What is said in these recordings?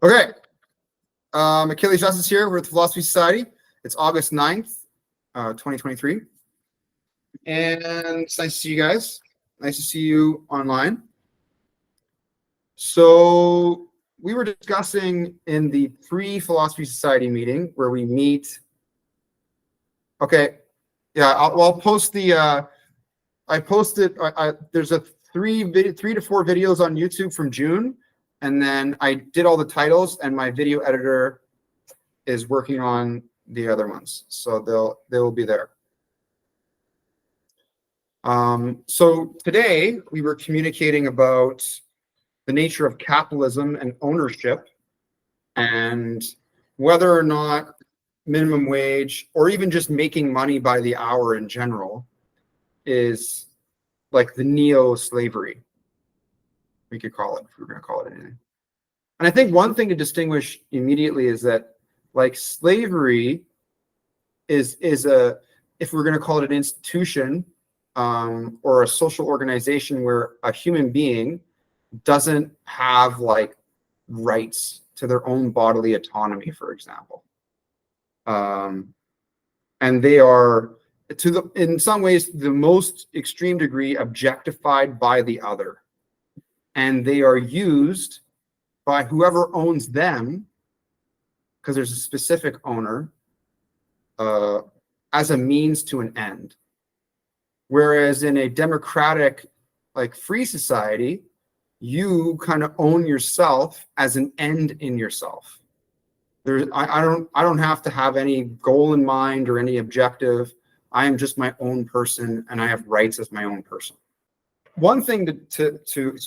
Okay. Achilles Justice here with Philosophy Society. It's August 9th, 2023. And it's nice to see you guys. Nice to see you online. So we were discussing in the pre-Philosophy Society meeting where we meet. Okay. Yeah, I'll post the, I posted, there's a three to four videos on YouTube from June. And then I did all the titles, and my video editor is working on the other ones. So they'll be there. So today we were communicating about the nature of capitalism and ownership, and whether or not minimum wage or even just making money by the hour in general is like the neo-slavery, we could call it, if we're going to call it anything. And I think one thing to distinguish immediately is that, like, slavery is a, if we're going to call it an institution or a social organization where a human being doesn't have like rights to their own bodily autonomy, for example. And they are, in some ways, the most extreme degree objectified by the other. And they are used by whoever owns them, because there's a specific owner, as a means to an end. Whereas in a democratic, like, free society, you kind of own yourself as an end in yourself. I don't have to have any goal in mind or any objective. I am just my own person, and I have rights as my own person. One thing so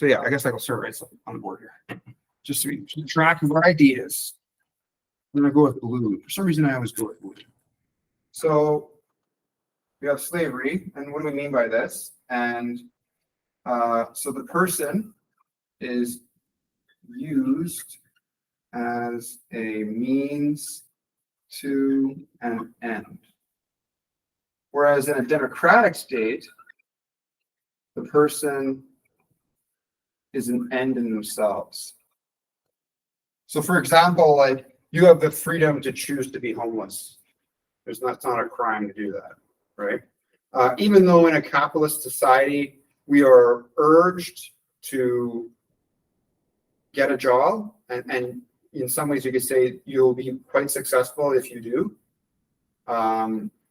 yeah, I guess I will start right on the board here. Just so we keep track of our ideas. I'm going to go with blue. For some reason, I always go with blue. So we have slavery, and what do we mean by this? And so the person is used as a means to an end. Whereas in a democratic state, the person is an end in themselves. So for example, like, you have the freedom to choose to be homeless. It's not a crime to do that, right? Even though in a capitalist society, we are urged to get a job, and in some ways you could say you'll be quite successful if you do.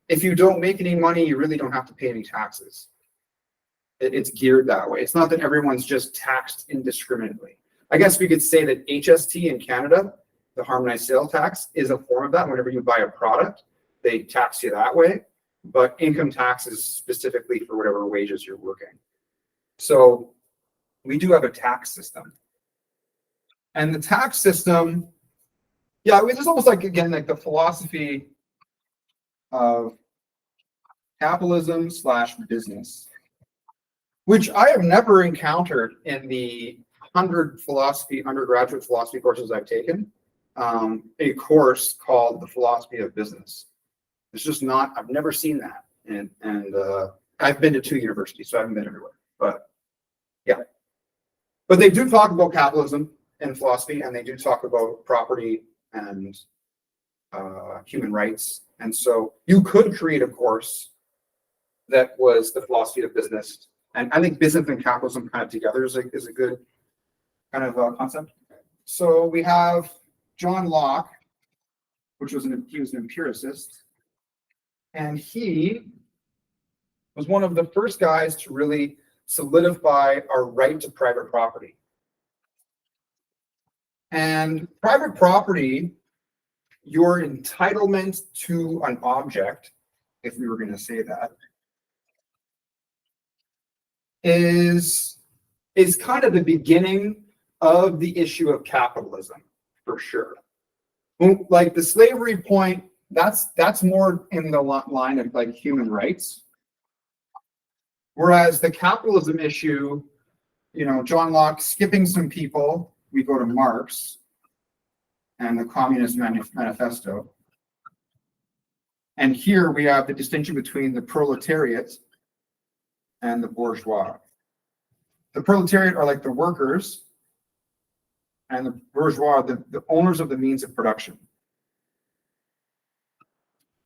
If you don't make any money, you really don't have to pay any taxes. It's geared that way. It's not that everyone's just taxed indiscriminately. I guess we could say that HST in Canada, the harmonized sales tax, is a form of that. Whenever you buy a product, they tax you that way. But income tax is specifically for whatever wages you're working. So we do have a tax system. And the tax system, yeah, it's almost like, again, like the philosophy of capitalism / business, which I have never encountered in the 100 undergraduate philosophy courses I've taken, a course called the philosophy of business. It's just not, I've never seen that. And I've been to 2 universities, so I haven't been everywhere, but yeah. But they do talk about capitalism in philosophy, and they do talk about property and human rights. And so you could create a course that was the philosophy of business. And I think business and capitalism kind of together is a good kind of concept. So we have John Locke, he was an empiricist, and he was one of the first guys to really solidify our right to private property. And private property, your entitlement to an object, if we were going to say that, is kind of the beginning of the issue of capitalism, for sure. Like the slavery point, that's more in the line of like human rights. Whereas the capitalism issue, John Locke skipping some people, we go to Marx and the Communist Manifesto. And here we have the distinction between the proletariat and the bourgeois. The proletariat are like the workers, and the bourgeois, the owners of the means of production.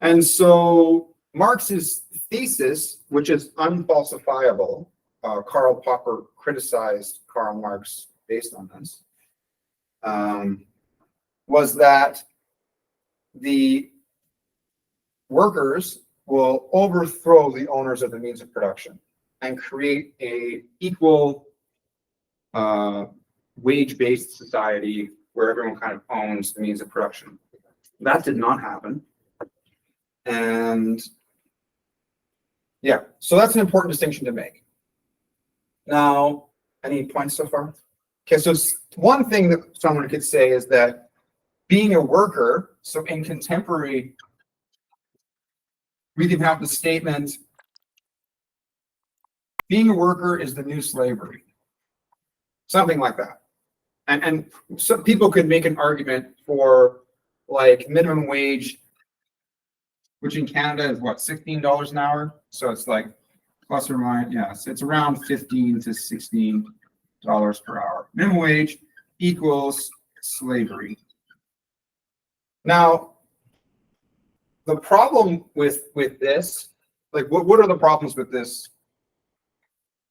And so Marx's thesis, which is unfalsifiable, Karl Popper criticized Karl Marx based on this, was that the workers will overthrow the owners of the means of production and create a equal wage-based society where everyone kind of owns the means of production. That did not happen. And yeah, so that's an important distinction to make. Now, any points so far? Okay, so one thing that someone could say is that being a worker, so in contemporary, we can have the statement, being a worker is the new slavery. Something like that. And some people could make an argument for like minimum wage, which in Canada is what, $16 an hour? So it's like plus or minus, yeah, so it's around $15 to $16 per hour. Minimum wage equals slavery. Now, the problem with this, like what are the problems with this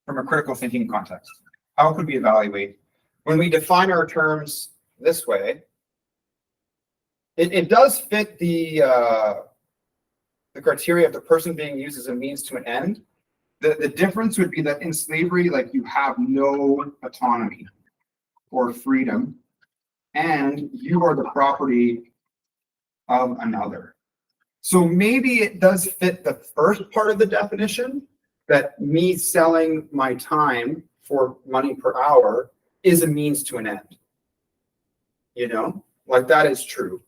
from a critical thinking context? How could we evaluate? When we define our terms this way, it does fit the criteria of the person being used as a means to an end. The difference would be that in slavery, like you have no autonomy or freedom, and you are the property of another. So maybe it does fit the first part of the definition, that me selling my time for money per hour is a means to an end. You know, like that is true.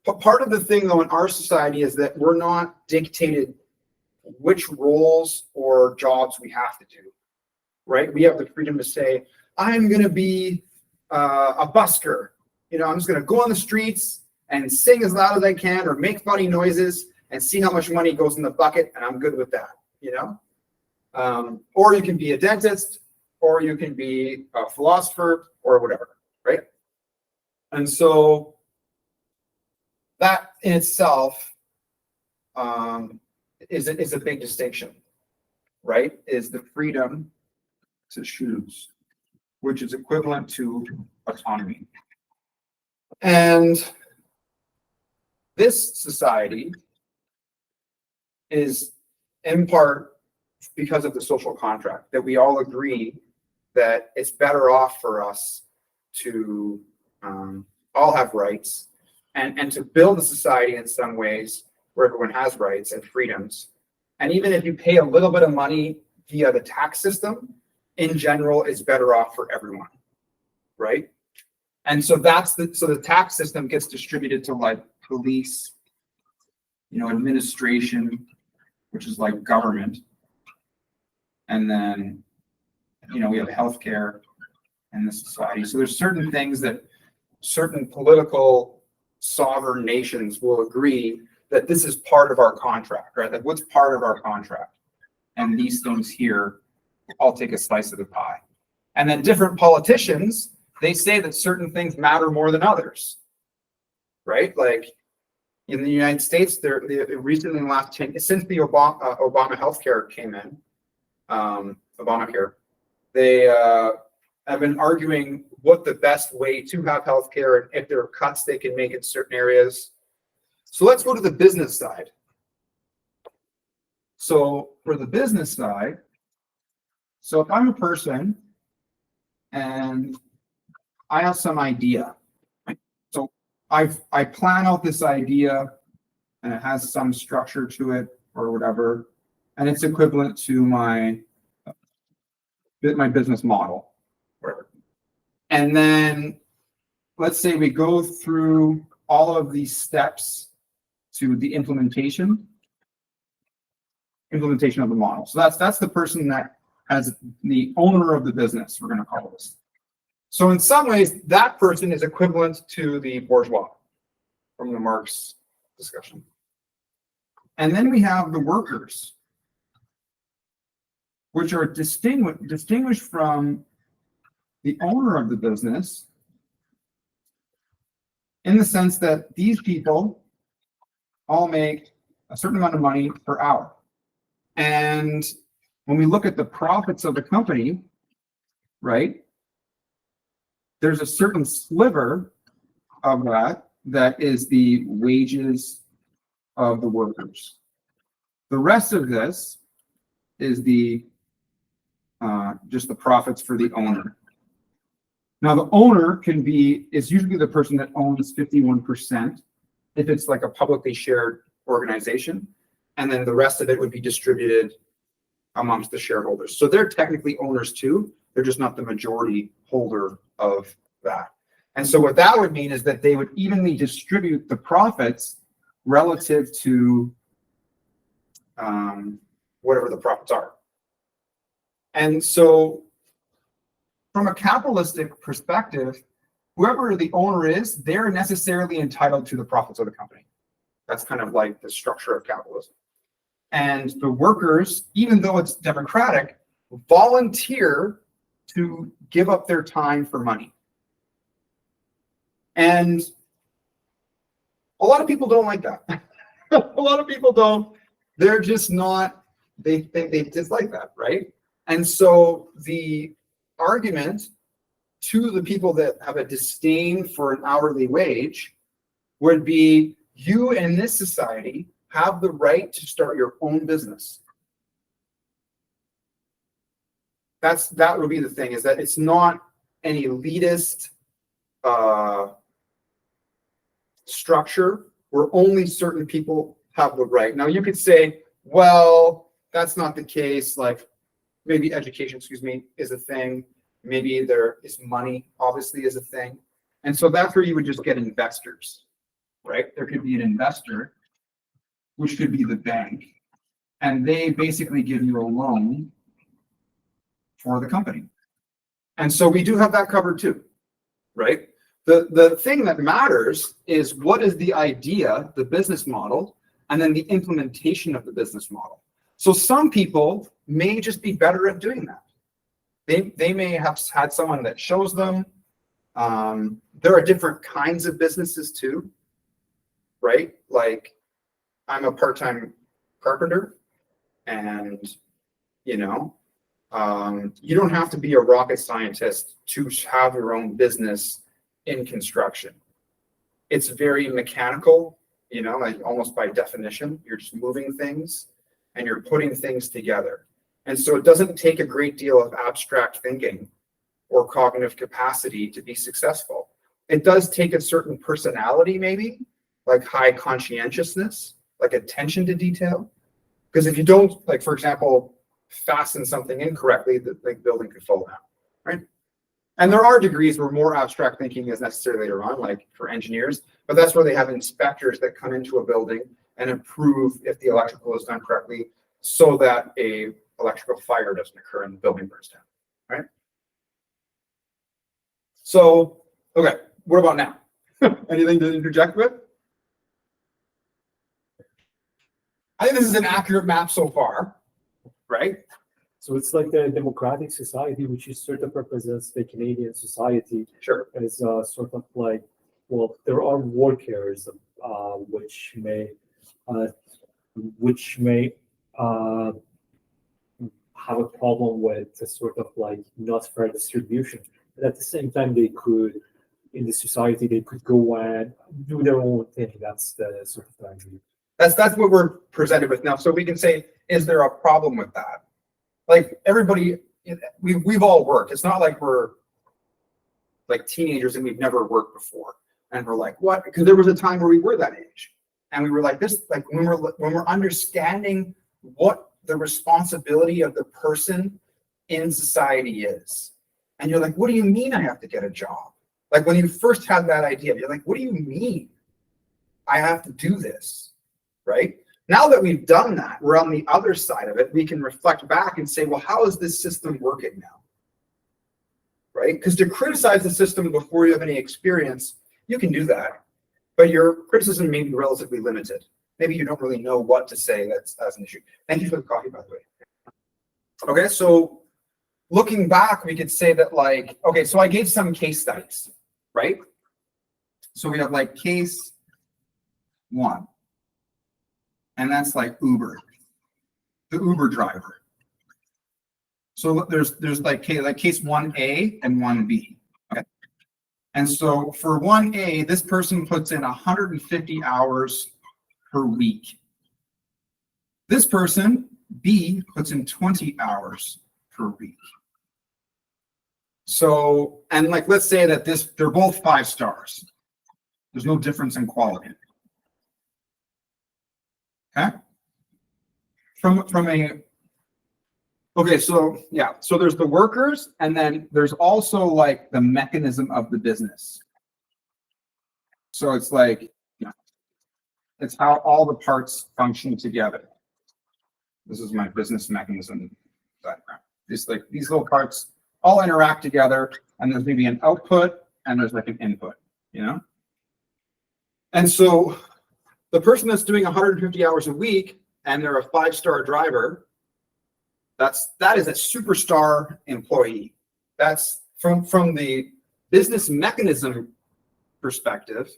But part of the thing though in our society is that we're not dictated which roles or jobs we have to do, right? We have the freedom to say, I'm going to be a busker. You know, I'm just going to go on the streets and sing as loud as I can or make funny noises and see how much money goes in the bucket, and I'm good with that, you know? Or you can be a dentist, or you can be a philosopher, or whatever, right? And so that in itself is a big distinction, right? Is the freedom to choose, which is equivalent to autonomy. And this society is in part because of the social contract, that we all agree that it's better off for us to all have rights and to build a society in some ways where everyone has rights and freedoms. And even if you pay a little bit of money via the tax system, in general, it's better off for everyone, right? And so so the tax system gets distributed to like police, you know, administration, which is like government. And then, you know, we have healthcare in this society. So there's certain things that certain political sovereign nations will agree that this is part of our contract, right? Like what's part of our contract? And these things here, I'll take a slice of the pie. And then different politicians, they say that certain things matter more than others, right? Like in the United States, they're recently in the last 10, since the Obama healthcare came in, Obamacare, they have been arguing what the best way to have healthcare and if there are cuts they can make in certain areas. So let's go to the business side. So for the business side, so if I'm a person and I have some idea, so I plan out this idea and it has some structure to it or whatever, and it's equivalent to my business model. And then let's say we go through all of these steps to the implementation of the model. So that's the person that has the owner of the business, we're going to call this. So in some ways, that person is equivalent to the bourgeois from the Marx discussion. And then we have the workers, which are distinguished from the owner of the business in the sense that these people all make a certain amount of money per hour. And when we look at the profits of the company, right, there's a certain sliver of that is the wages of the workers. The rest of this is the just the profits for the owner. Now, the owner is usually the person that owns 51% if it's like a publicly shared organization, and then the rest of it would be distributed amongst the shareholders. So they're technically owners too. They're just not the majority holder of that. And so what that would mean is that they would evenly distribute the profits relative to whatever the profits are. And so from a capitalistic perspective, whoever the owner is, they're necessarily entitled to the profits of the company. That's kind of like the structure of capitalism. And the workers, even though it's democratic, volunteer to give up their time for money. And a lot of people don't like that. A lot of people don't. They're just not, they dislike that, right? And so the argument to the people that have a disdain for an hourly wage would be, you in this society have the right to start your own business. That would be the thing, is that it's not an elitist structure where only certain people have the right. Now you could say, well, that's not the case. Like maybe education, is a thing. Maybe there is money, obviously, is a thing. And so that's where you would just get investors, right? There could be an investor, which could be the bank, and they basically give you a loan for the company. And so we do have that covered too, right? The thing that matters is what is the idea, the business model, and then the implementation of the business model. So some people may just be better at doing that. They may have had someone that shows them. There are different kinds of businesses too, right? Like I'm a part-time carpenter, and you don't have to be a rocket scientist to have your own business in construction. It's very mechanical, like almost by definition. You're just moving things and you're putting things together. And so it doesn't take a great deal of abstract thinking or cognitive capacity to be successful. It does take a certain personality, maybe, like high conscientiousness, like attention to detail. Because if you don't, like, for example, fasten something incorrectly, the building could fall down, right? And there are degrees where more abstract thinking is necessary later on, like for engineers, but that's where they have inspectors that come into a building and approve if the electrical is done correctly so that a electrical fire doesn't occur and the building burns down, right? So, okay, what about now? Anything to interject with? I think this is an accurate map so far, right? So it's like the democratic society, which is sort of represents the Canadian society. Sure. As sort of like, well, there are workers which may have a problem with the sort of like not fair distribution. But at the same time, they could, in the society, they could go and do their own thing. That's the sort of idea. That's what we're presented with now. So we can say, is there a problem with that? Like everybody, we've all worked. It's not like we're like teenagers and we've never worked before. And we're like, what? Because there was a time where we were that age. And we were like this, like when we're understanding what the responsibility of the person in society is. And you're like, what do you mean I have to get a job? Like when you first had that idea, you're like, what do you mean I have to do this? Right? Now that we've done that, we're on the other side of it. We can reflect back and say, well, how is this system working now? Right? Because to criticize the system before you have any experience, you can do that. But your criticism may be relatively limited. Maybe you don't really know what to say that's an issue. Thank you for the coffee, by the way. Okay, so looking back, we could say that like, okay, so I gave some case studies, right? So we have like case one, and that's like Uber, the Uber driver. So there's like case 1A and 1B. Okay. And so for 1A, this person puts in 150 hours per week. This person, B, puts in 20 hours per week. So, and like, let's say that they're both 5 stars. There's no difference in quality. Okay. Okay, so yeah, so there's the workers, and then there's also like the mechanism of the business. So it's like, it's how all the parts function together. This is my business mechanism diagram. These little parts all interact together, and there's maybe an output and there's like an input, And so the person that's doing 150 hours a week and they're a 5-star driver, that is a superstar employee. That's from the business mechanism perspective,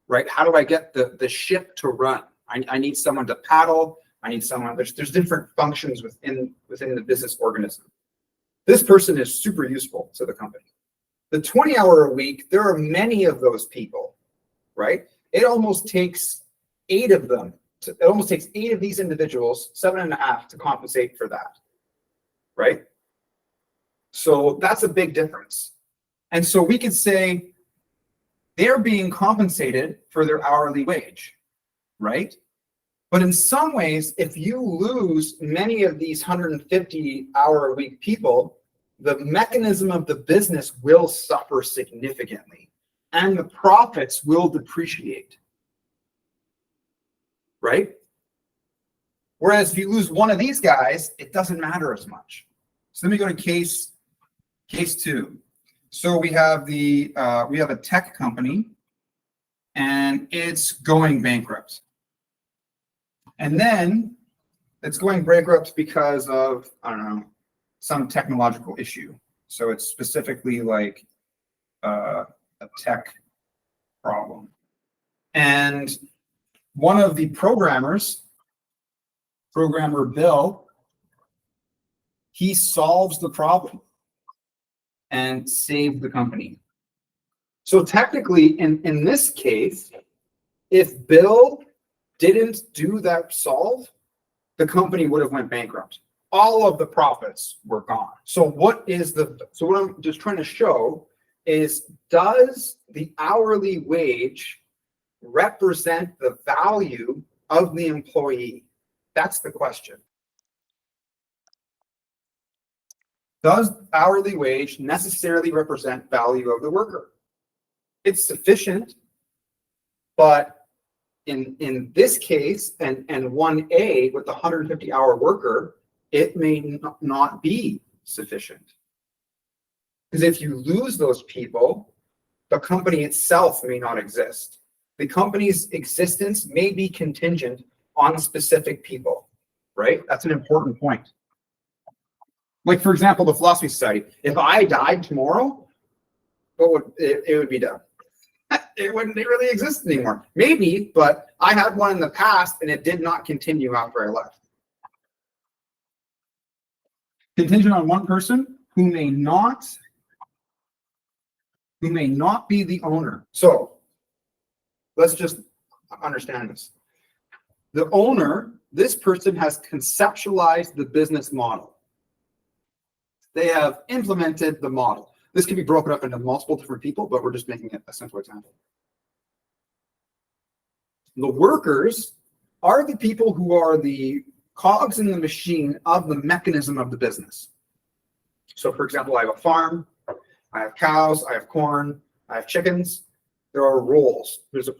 right? How do I get the ship to run? I need someone to paddle. I need someone. There's different functions within the business organism. This person is super useful to the company. The 20-hour a week, there are many of those people, right? It almost takes 8 of them. It almost takes 8 of these individuals, 7.5, to compensate for that, right? So that's a big difference. And so we could say they're being compensated for their hourly wage, right? But in some ways, if you lose many of these 150-hour-a-week people, the mechanism of the business will suffer significantly, and the profits will depreciate, right? Whereas if you lose one of these guys, it doesn't matter as much. So let me go to case 2. So we have a tech company, and it's going bankrupt. And then it's going bankrupt because of, I don't know, some technological issue. So it's specifically like a tech problem. And one of the programmer Bill, he solves the problem and saves the company. So technically, in this case, if Bill didn't do that solve, the company would have went bankrupt. All of the profits were gone. So what I'm just trying to show is, does the hourly wage represent the value of the employee? That's the question. Does hourly wage necessarily represent value of the worker? It's sufficient, but in this case, and 1A with the 150-hour worker, it may not be sufficient. Because if you lose those people, the company itself may not exist. The company's existence may be contingent on specific people, right? That's an important point. Like, for example, the Philosophy Society. If I died tomorrow, it would be done. It wouldn't really exist anymore. Maybe, but I had one in the past and it did not continue after I left. Contingent on one person who may not be the owner. So let's just understand this. The owner, this person has conceptualized the business model. They have implemented the model. This can be broken up into multiple different people, but we're just making it a simple example. The workers are the people who are the cogs in the machine of the mechanism of the business. So, for example, I have a farm, I have cows, I have corn, I have chickens. There are roles. There's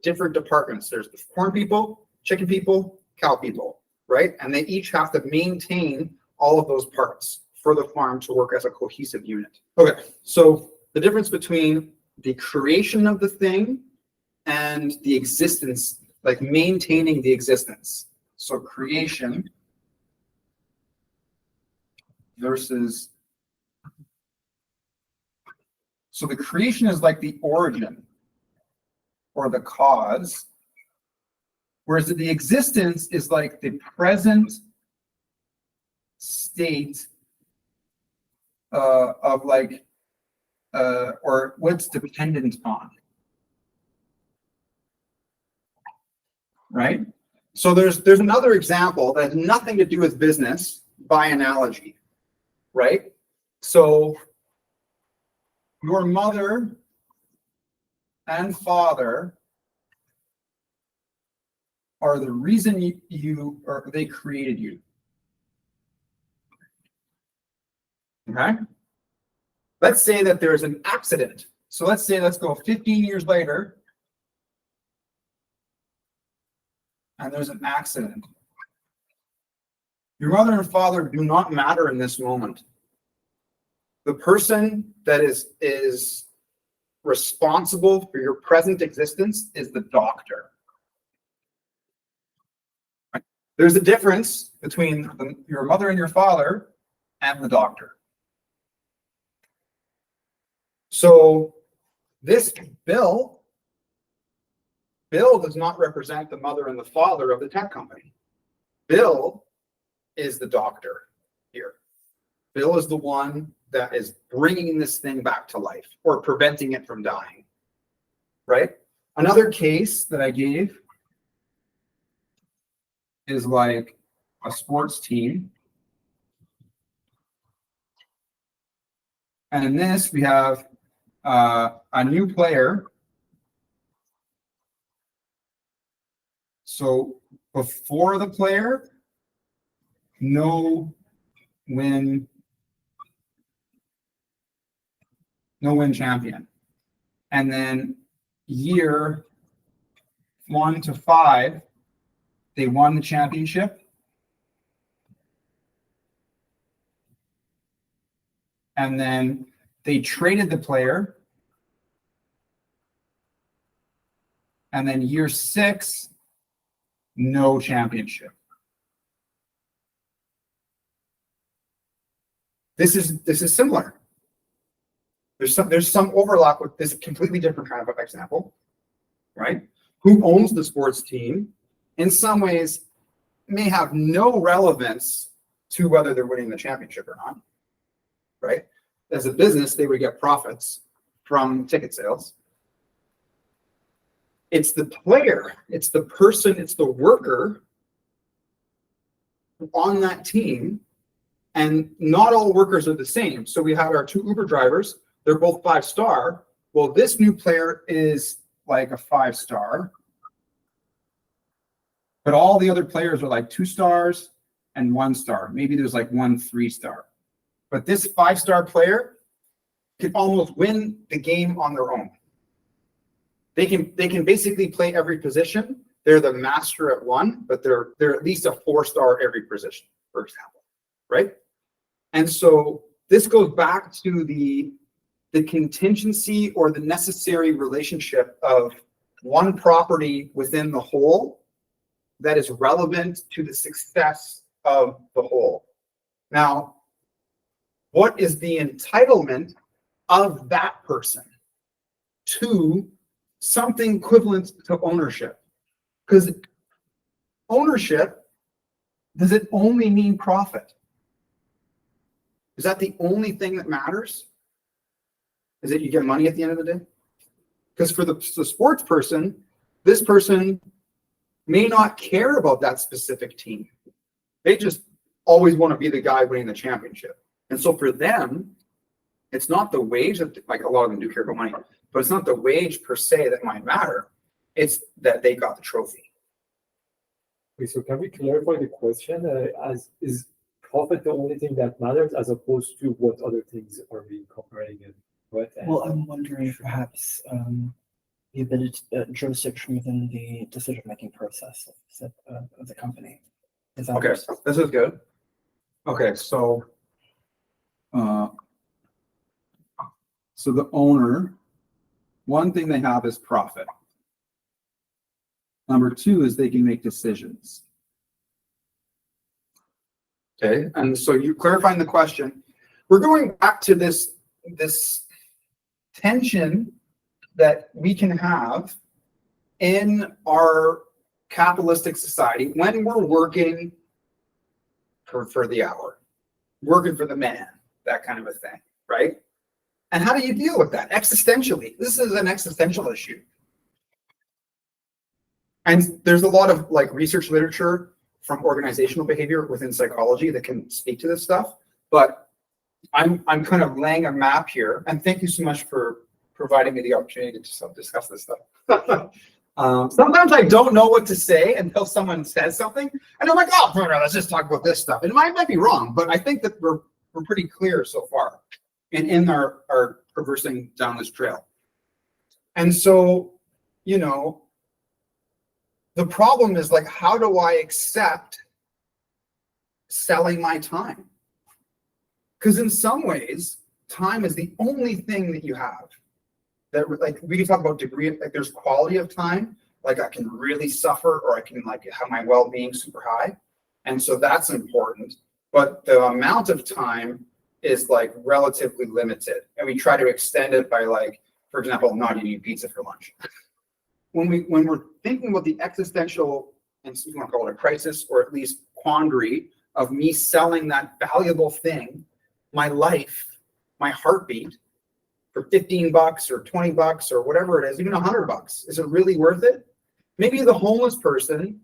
different departments. There's the corn people, chicken people, cow people, right? And they each have to maintain all of those parts for the farm to work as a cohesive unit. Okay, so the difference between the creation of the thing and the existence, like maintaining the existence. So creation versus, so the creation is like the origin. or the cause, whereas the existence is like the present state of like, or what's dependent on, right? So there's another example that has nothing to do with business by analogy, right? So your mother and father are the reason you or they created you. Okay? Let's say that there's an accident. So let's go 15 years later, and there's an accident. Your mother and father do not matter in this moment. The person that is responsible for your present existence is the doctor. Right? There's a difference between your mother and your father and the doctor. So this Bill does not represent the mother and the father of the tech company. Bill is the doctor here. Bill is the one that is bringing this thing back to life or preventing it from dying, right? Another case that I gave is like a sports team. And in this, we have a new player. So before the player, no win champion. And then year 1 to 5, they won the championship. And then they traded the player. And then year 6, no championship. This is similar. There's some overlap with this completely different kind of example, right? Who owns the sports team in some ways may have no relevance to whether they're winning the championship or not, right? As a business, they would get profits from ticket sales. It's the player, it's the person, it's the worker on that team. And not all workers are the same. So we have our 2 Uber drivers. They're both 5-star. Well, this new player is like a 5-star. But all the other players are like 2 stars and 1 star. Maybe there's like 1 3-star. But this 5-star player can almost win the game on their own. They can basically play every position. They're the master at one, but they're at least a 4-star every position, for example, right? And so this goes back to the contingency or the necessary relationship of one property within the whole that is relevant to the success of the whole. Now, what is the entitlement of that person to something equivalent to ownership? Because ownership, does it only mean profit? Is that the only thing that matters? Is it you get money at the end of the day? Because for the sports person, this person may not care about that specific team. They just always want to be the guy winning the championship. And so for them, it's not the wage that, like a lot of them do care about money, but it's not the wage per se that might matter. It's that they got the trophy. Okay, so can we clarify the question? Is profit the only thing that matters, as opposed to what other things are we comparing it with? Well, I'm wondering if perhaps the ability jurisdiction within the decision-making process of the company. Is that Okay, this is good. Okay, so the owner, one thing they have is profit. Number 2 is they can make decisions. Okay, and so you clarifying the question, we're going back to this tension that we can have in our capitalistic society, when we're working for the hour, working for the man, that kind of a thing, right? And how do you deal with that existentially? This is an existential issue. And there's a lot of like research literature from organizational behavior within psychology that can speak to this stuff. But I'm kind of laying a map here, and thank you so much for providing me the opportunity to discuss this stuff. Sometimes I don't know what to say until someone says something, and I'm like, oh, let's just talk about this stuff. And it might be wrong, but I think that we're pretty clear so far in our traversing down this trail. And so, you know, the problem is like, how do I accept selling my time? Because in some ways, time is the only thing that you have. That, like, we can talk about degree, like there's quality of time, like I can really suffer or I can like have my well-being super high. And so that's important. But the amount of time is like relatively limited. And we try to extend it by like, for example, not eating pizza for lunch. When we're thinking about the existential, and you want to call it a crisis, or at least quandary of me selling that valuable thing, my life, my heartbeat, for $15 or $20 or whatever it is, even $100, is it really worth it? Maybe the homeless person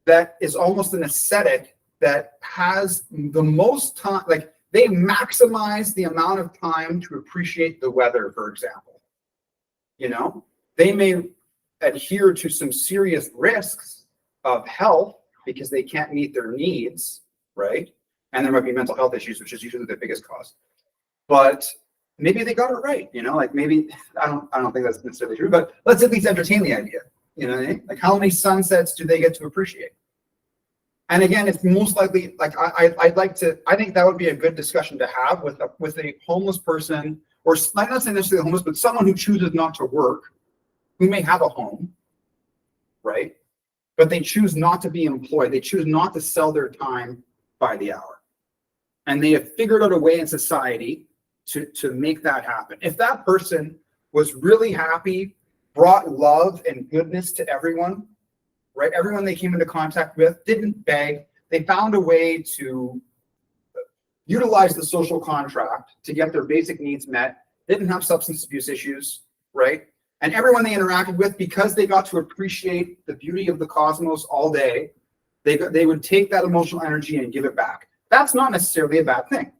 that is almost an ascetic that has the most time, like they maximize the amount of time to appreciate the weather, for example. You know, they may adhere to some serious risks of health because they can't meet their needs, right? And there might be mental health issues, which is usually the biggest cause. But maybe they got it right, you know, like maybe, I don't think that's necessarily true, but let's at least entertain the idea, you know what I mean? Like how many sunsets do they get to appreciate? And again, it's most likely, like I think that would be a good discussion to have with a homeless person, or not saying necessarily homeless, but someone who chooses not to work, who may have a home, right? But they choose not to be employed. They choose not to sell their time by the hour. And they have figured out a way in society to make that happen. If that person was really happy, brought love and goodness to everyone, right? Everyone they came into contact with, didn't beg. They found a way to utilize the social contract to get their basic needs met, didn't have substance abuse issues, right? And everyone they interacted with, because they got to appreciate the beauty of the cosmos all day, they would take that emotional energy and give it back. That's not necessarily a bad thing,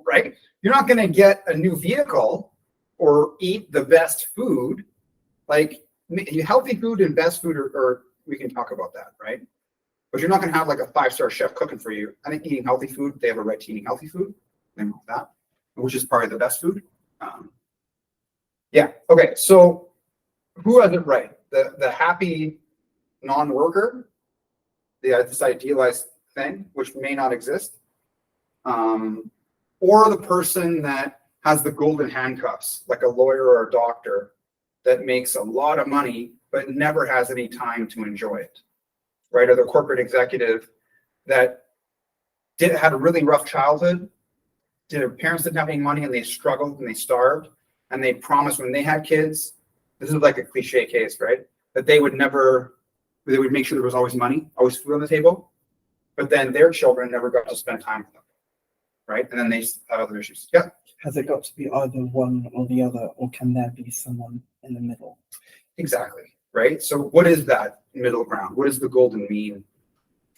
right? You're not going to get a new vehicle or eat the best food. Like healthy food and best food are we can talk about that, right? But you're not going to have like a 5-star chef cooking for you. I think eating healthy food, they have a right to eating healthy food. Nothing wrong with that, which is probably the best food. Yeah. Okay. So who has it right? The happy non-worker, this idealized thing, which may not exist, or the person that has the golden handcuffs, like a lawyer or a doctor that makes a lot of money but never has any time to enjoy it, right? Or the corporate executive that had a really rough childhood, their parents didn't have any money and they struggled and they starved, and they promised when they had kids, this is like a cliche case, right? That they would make sure there was always money, always food on the table, but then their children never got to spend time with them, right? And then they have other issues. Yeah. Has it got to be either one or the other, or can there be someone in the middle? Exactly, right? So what is that middle ground? What is the golden mean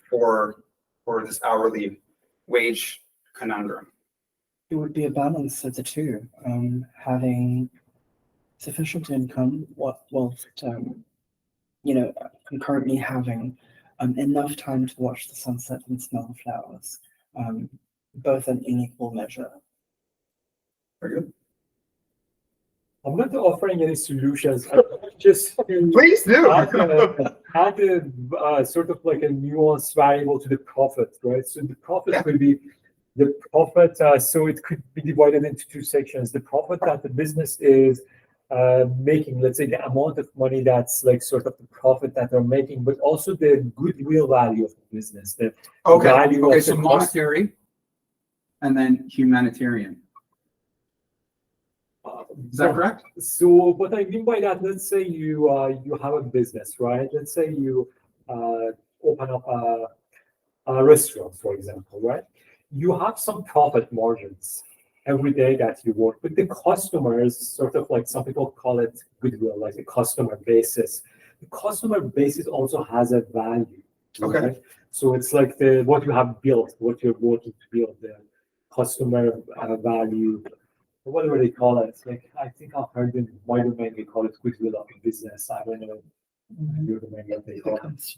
for this hourly wage conundrum? It would be a balance of the two, having sufficient income whilst concurrently having enough time to watch the sunset and smell the flowers, both in equal measure. Very good. I'm not offering any solutions. I just Please do. add a sort of like a nuanced variable to the profit, right? So the profit could be the profit. So it could be divided into two sections. The profit that the business is making, let's say the amount of money that's like sort of the profit that they're making, but also the goodwill value of the business. The value of so monetary and then humanitarian. Is that correct? So what I mean by that, let's say you have a business, right? Let's say you open up a restaurant, for example, right? You have some profit margins every day that you work with the customers, sort of like some people call it goodwill, like a customer basis. The customer basis also has a value. Okay. Right? So it's like what you have built, what you're working to build, the customer value, whatever they call it. Like I think I've heard in my domain they call it goodwill of a business. I don't know your domain what they call it.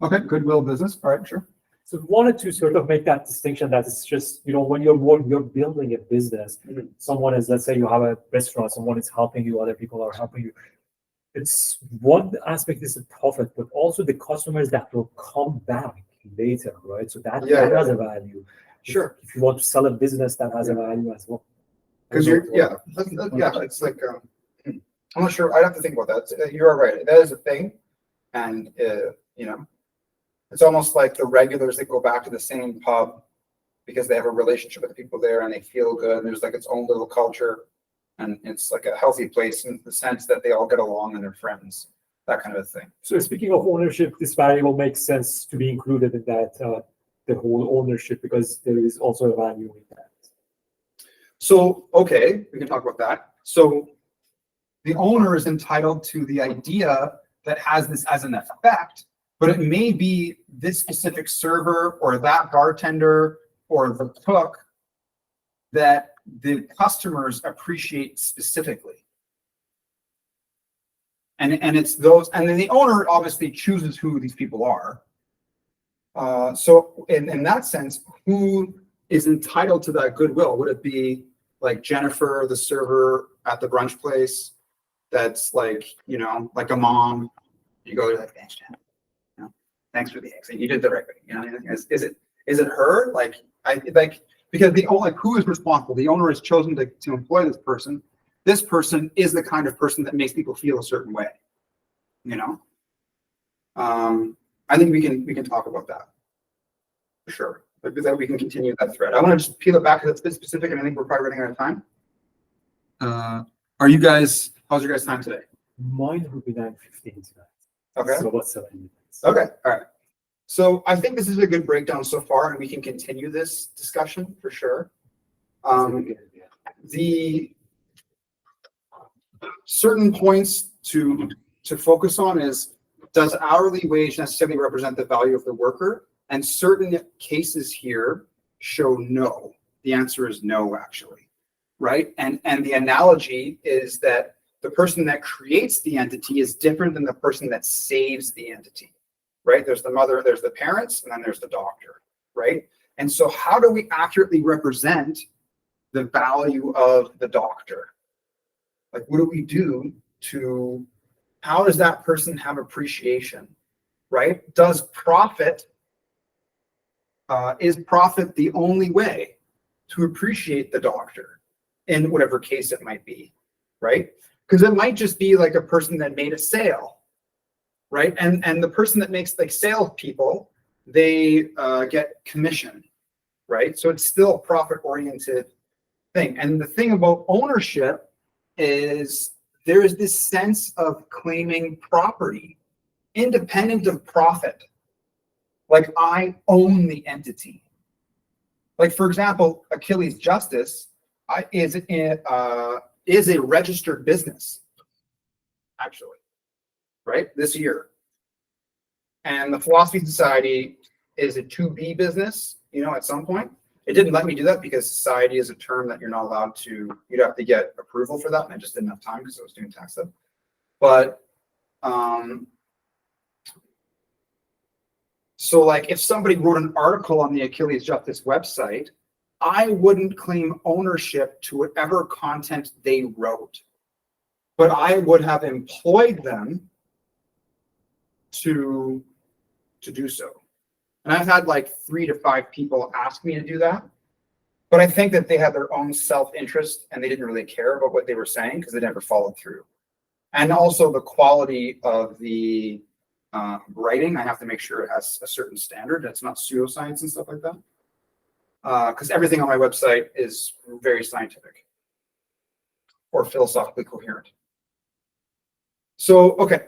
Okay, goodwill business. All right, sure. So we wanted to sort of make that distinction that it's just, when you're building a business, someone is, let's say you have a restaurant, someone is helping you, other people are helping you. It's one aspect is the profit, but also the customers that will come back later, right? So that has a value. Sure. If you want to sell a business, that has a value as well. Because it's like I'm not sure. I'd have to think about that. You're right. That is a thing, and it's almost like the regulars that go back to the same pub because they have a relationship with the people there and they feel good. And there's like its own little culture, and it's like a healthy place in the sense that they all get along and they're friends, that kind of a thing. So speaking of ownership, this variable makes sense to be included in that, the whole ownership, because there is also a value in that. So, okay, we can talk about that. So the owner is entitled to the idea that has this as an effect, but it may be this specific server or that bartender or the cook that the customers appreciate specifically. And it's those, and then the owner obviously chooses who these people are. So in that sense, who is entitled to that goodwill? Would it be like Jennifer, the server at the brunch place? That's like, like a mom. You go like, thanks, Jen. Thanks for the eggs. You did the right thing. Is it her? Because the owner, who is responsible? The owner has chosen to employ this person. This person is the kind of person that makes people feel a certain way. I think we can talk about that for sure. But that we can continue that thread. I want to just peel it back because it's a bit specific, and I think we're probably running out of time. How's your guys' time today? Mine would be 9:15 tonight. Okay. So what's 7 minutes? Okay. All right. So I think this is a good breakdown so far, and we can continue this discussion for sure. The certain points to focus on is, does hourly wage necessarily represent the value of the worker? And certain cases here show no. The answer is no, actually, right? And the analogy is that the person that creates the entity is different than the person that saves the entity, right? There's the mother, there's the parents, and then there's the doctor, right? And so how do we accurately represent the value of the doctor? Like, what do we do how does that person have appreciation, right? Is profit the only way to appreciate the doctor in whatever case it might be, right? Because it might just be like a person that made a sale, right? And the person that makes like salespeople, they get commission, right? So it's still a profit-oriented thing. And the thing about ownership is there is this sense of claiming property independent of profit. Like, I own the entity. Like, for example, Achilles Justice is a registered business, actually, right? This year. And the Philosophy Society is a to-be business, at some point. It didn't let me do that because society is a term that you're not allowed to, you'd have to get approval for that. And I just didn't have time because I was doing tax stuff. But, so like if somebody wrote an article on the Achilles Justice website, I wouldn't claim ownership to whatever content they wrote, but I would have employed them to do so. And I've had like 3 to 5 people ask me to do that, but I think that they had their own self-interest and they didn't really care about what they were saying because they never followed through. And also the quality of the writing, I have to make sure it has a certain standard. That's not pseudoscience and stuff like that. Because everything on my website is very scientific. or philosophically coherent. So, okay.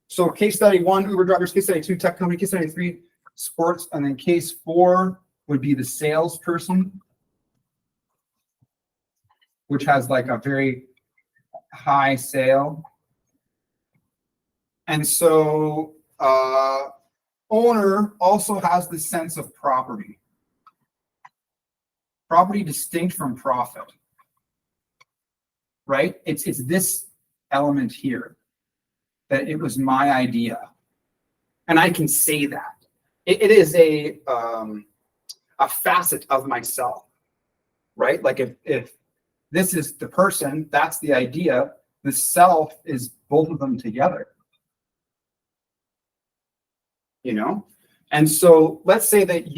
So case study 1, Uber drivers, case study 2, tech company, case study 3, sports, and then case 4 would be the salesperson, which has like a very high sale. And so owner also has this sense of property. Property distinct from profit, right? It's this element here, that it was my idea. And I can say that. It is a facet of myself, right? Like if this is the person, that's the idea, the self is both of them together. You know? And so let's say that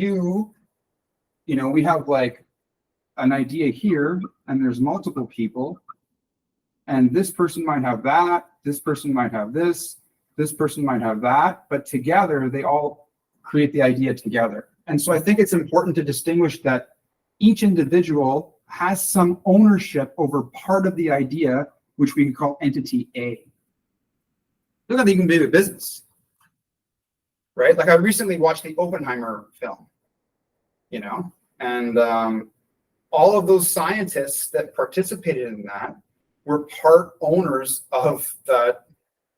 we have like an idea here, and there's multiple people, and this person might have that, this person might have this person might have that, but together they all create the idea together. And so I think it's important to distinguish that each individual has some ownership over part of the idea, which we can call entity A. Look at that, you can be a business, right? Like I recently watched the Oppenheimer film, and all of those scientists that participated in that were part owners of the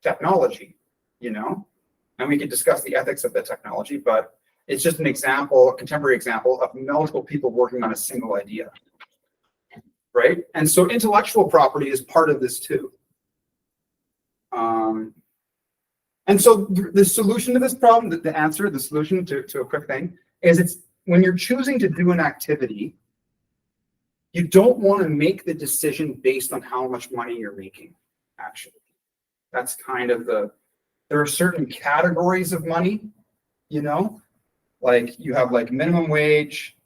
technology, and we could discuss the ethics of the technology, but it's just an example, a contemporary example of multiple people working on a single idea, right? And so intellectual property is part of this too. And so the solution to this problem, the solution to a quick thing is it's when you're choosing to do an activity, you don't want to make the decision based on how much money you're making, actually. That's kind of there are certain categories of money, like you have like minimum wage,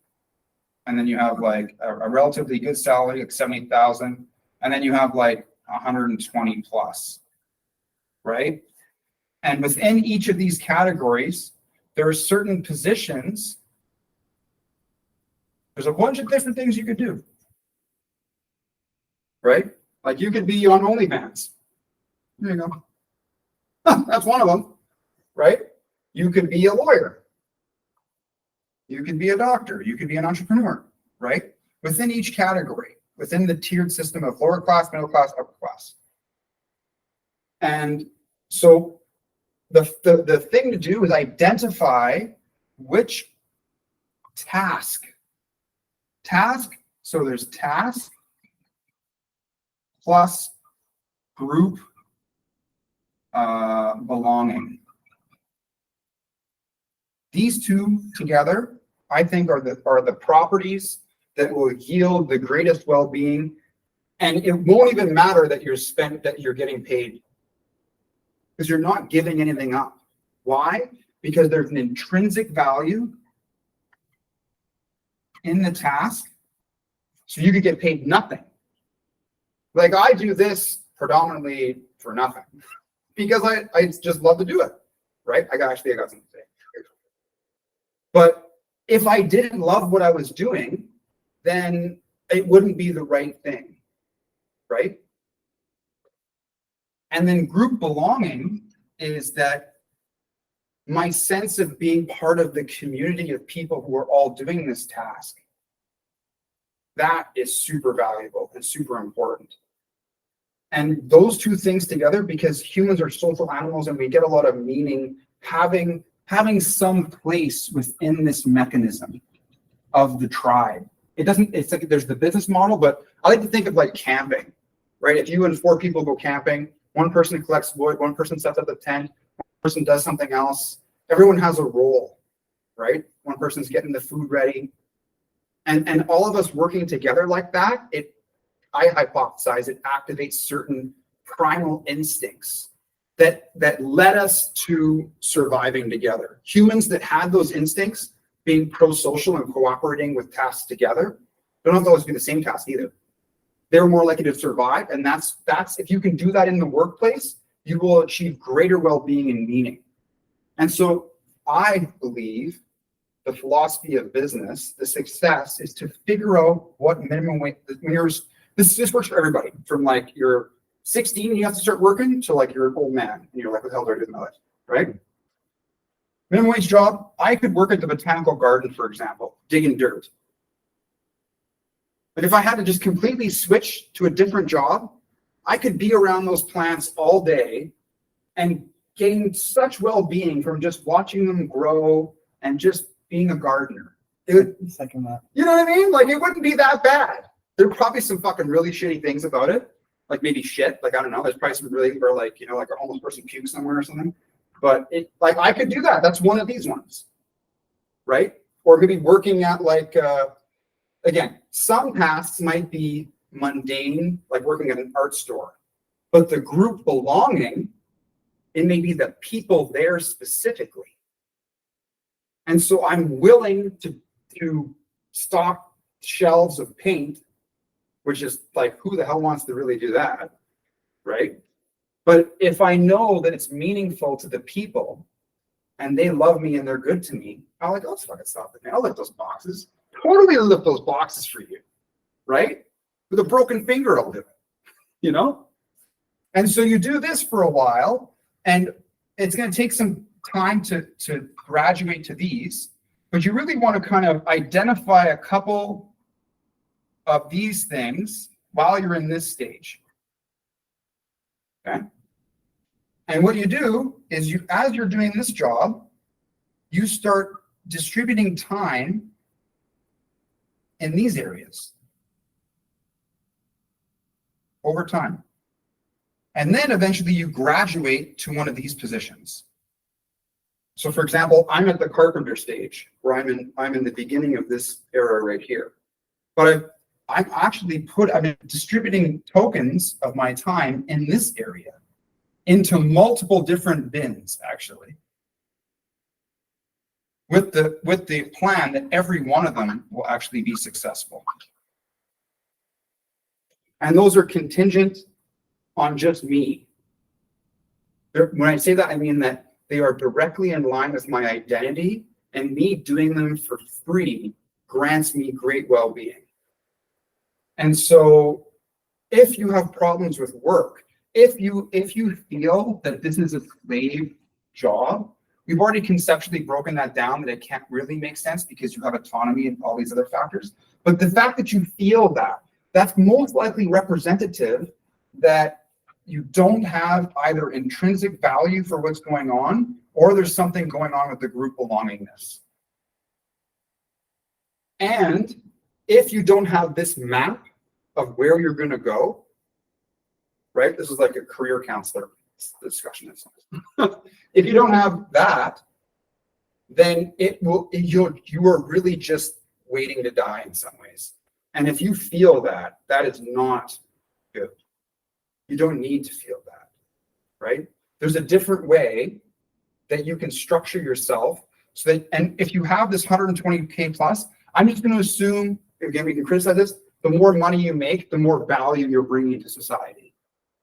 and then you have like a relatively good salary, like 70,000, and then you have like 120 plus, right? And within each of these categories, there are certain positions. There's a bunch of different things you could do, right? Like you could be on OnlyFans. There you go. That's one of them, right? You could be a lawyer. You could be a doctor. You could be an entrepreneur, right? Within each category, within the tiered system of lower class, middle class, upper class. And so the thing to do is identify which task. So there's task plus group belonging. These two together, I think, are the properties that will yield the greatest well-being, and it won't even matter that you're getting paid, because you're not giving anything up. Why? Because there's an intrinsic value in the task, so you could get paid nothing. Like I do this predominantly for nothing, because I just love to do it, right? I got something to say. But if I didn't love what I was doing, then it wouldn't be the right thing, right? And then group belonging is that my sense of being part of the community of people who are all doing this task. That is super valuable and super important. And those two things together, because humans are social animals and we get a lot of meaning having some place within this mechanism of the tribe. It's like there's the business model, but I like to think of like camping, right? If you and 4 people go camping, one person collects wood, one person sets up the tent, one person does something else. Everyone has a role, right? One person's getting the food ready. And all of us working together like that, I hypothesize it activates certain primal instincts that led us to surviving together. Humans that had those instincts, being pro-social and cooperating with tasks together, don't have to always be the same task either. They're more likely to survive, and that's if you can do that in the workplace, you will achieve greater well-being and meaning. And so I believe the philosophy of business, the success, is to figure out what minimum wage, This works for everybody. From like you're 16, you have to start working, to like you're an old man and you're like, what the hell do I do with my life? Right? Minimum wage job, I could work at the botanical garden, for example, digging dirt. But if I had to just completely switch to a different job, I could be around those plants all day and gain such well-being from just watching them grow and just being a gardener. It would, Second that. you know what I mean? Like, it wouldn't be that bad. There are probably some fucking really shitty things about it. Like maybe shit. Like, I don't know. There's probably some really, or like, you know, like a homeless person pukes somewhere or something. But it, like, I could do that. That's one of these ones. Right? Or maybe working at like, again, some tasks might be mundane, like working at an art store. But the group belonging, it may be the people there specifically. And so I'm willing to stock shelves of paint, which is like, who the hell wants to really do that, right? But if I know that it's meaningful to the people and they love me and they're good to me, I'll like, let's fucking stop it, man. I'll lift those boxes. Totally lift those boxes for you, right? With a broken finger, I'll do it, you know? And so you do this for a while, and it's going to take some time to graduate to these, but you really want to kind of identify a couple of these things while you're in this stage. Okay. And what you do is you, as you're doing this job, you start distributing time in these areas over time. And then eventually you graduate to one of these positions. So for example, I'm at the carpenter stage where I'm in the beginning of this era right here. But I've been distributing tokens of my time in this area into multiple different bins, actually, with the plan that every one of them will actually be successful. And those are contingent on just me. When I say that, I mean that they are directly in line with my identity, and me doing them for free grants me great well-being. And so if you have problems with work, if you feel that this is a slave job, we've already conceptually broken that down, that it can't really make sense because you have autonomy and all these other factors. But the fact that you feel that, that's most likely representative that you don't have either intrinsic value for what's going on, or there's something going on with the group belongingness. And if you don't have this map of where you're going to go, right? This is like a career counselor discussion. If you don't have that, then you are really just waiting to die in some ways. And if you feel that, that is not good. You don't need to feel that, right? There's a different way that you can structure yourself so that, and if you have this 120K plus, I'm just going to assume, again, we can criticize this, the more money you make, the more value you're bringing to society.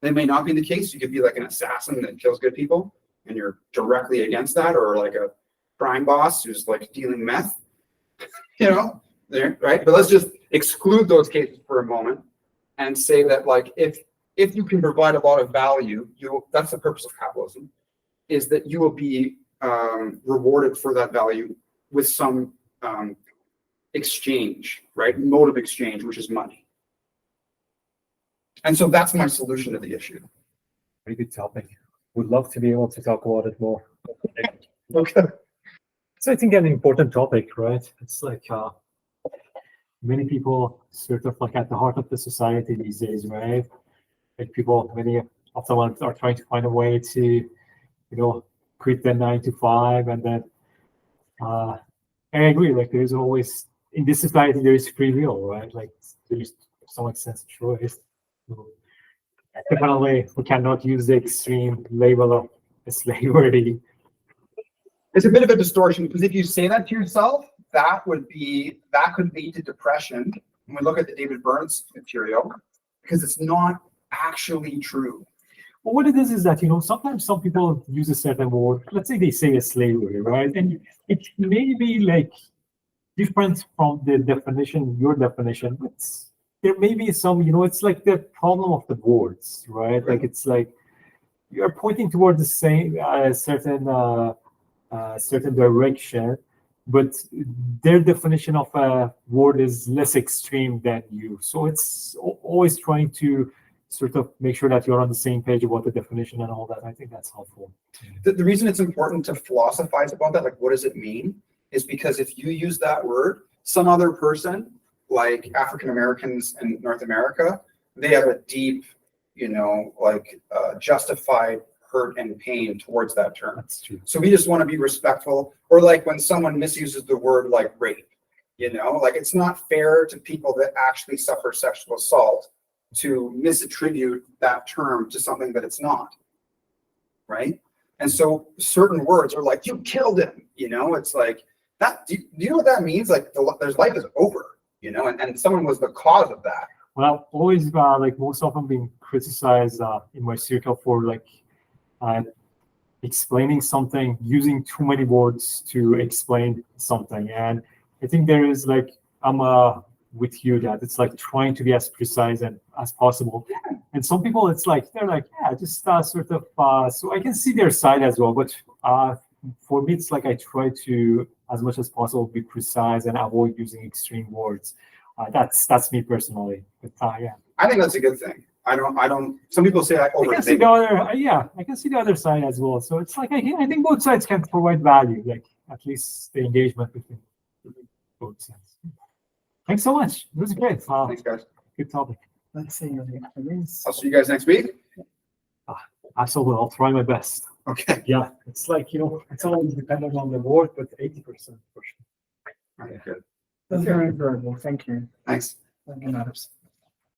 That may not be the case. You could be like an assassin that kills good people and you're directly against that, or like a crime boss who's like dealing meth, you know, there, right? But let's just exclude those cases for a moment and say that, like, if you can provide a lot of value, that's the purpose of capitalism, is that you will be rewarded for that value with some exchange, right? Mode of exchange, which is money. And so that's my solution to the issue. Very good topic. Would love to be able to talk about it more. Okay. So I think an important topic, right? It's like many people sort of like at the heart of the society these days, right? Like many of them are trying to find a way to, you know, quit their 9 to 5, and then I agree. Like there's always in this society there is free will, right? Like there's to some extent choice. So, definitely, we cannot use the extreme label of slavery. It's a bit of a distortion, because if you say that to yourself, that could lead to depression. When we look at the David Burns material, because it's not actually true. Well, what it is that, you know, sometimes some people use a certain word. Let's say they say a slavery, right? And it may be like different from the definition, your definition. there may be some, it's like the problem of the words, right? Like it's like you're pointing toward the same certain direction, but their definition of a word is less extreme than you. So it's always trying to sort of make sure that you're on the same page about the definition and all that. I think that's helpful. The reason it's important to philosophize about that, like what does it mean, is because if you use that word, some other person, like African Americans in North America, they have a deep, justified hurt and pain towards that term. That's true. So we just want to be respectful. Or like when someone misuses the word like rape, like it's not fair to people that actually suffer sexual assault to misattribute that term to something that it's not, right? And so certain words are like, you killed him, it's like that. Do you know what that means? Like there's life is over, and someone was the cause of that. Well, I've always like most often been criticized in my circle for like explaining something, using too many words to explain something. And I think there is like, I'm with you that it's like trying to be as precise and as possible. And some people, it's like, they're like, yeah, just sort of, so I can see their side as well. But for me, it's like I try to, as much as possible, be precise and avoid using extreme words. That's me personally. But yeah. I think that's a good thing. I don't. Some people say I can see overthink. the other. I can see the other side as well. So it's like I think both sides can provide value. Like at least the engagement between both sides. Thanks so much. It was great. Thanks, guys. Good topic. Let's see. I'll see you guys next week. Absolutely, I'll try my best. Okay. Yeah, it's like it's always dependent on the word, but 80% for sure. All right, good. That's very enjoyable. Thank you. Thanks. Thank you, Matters.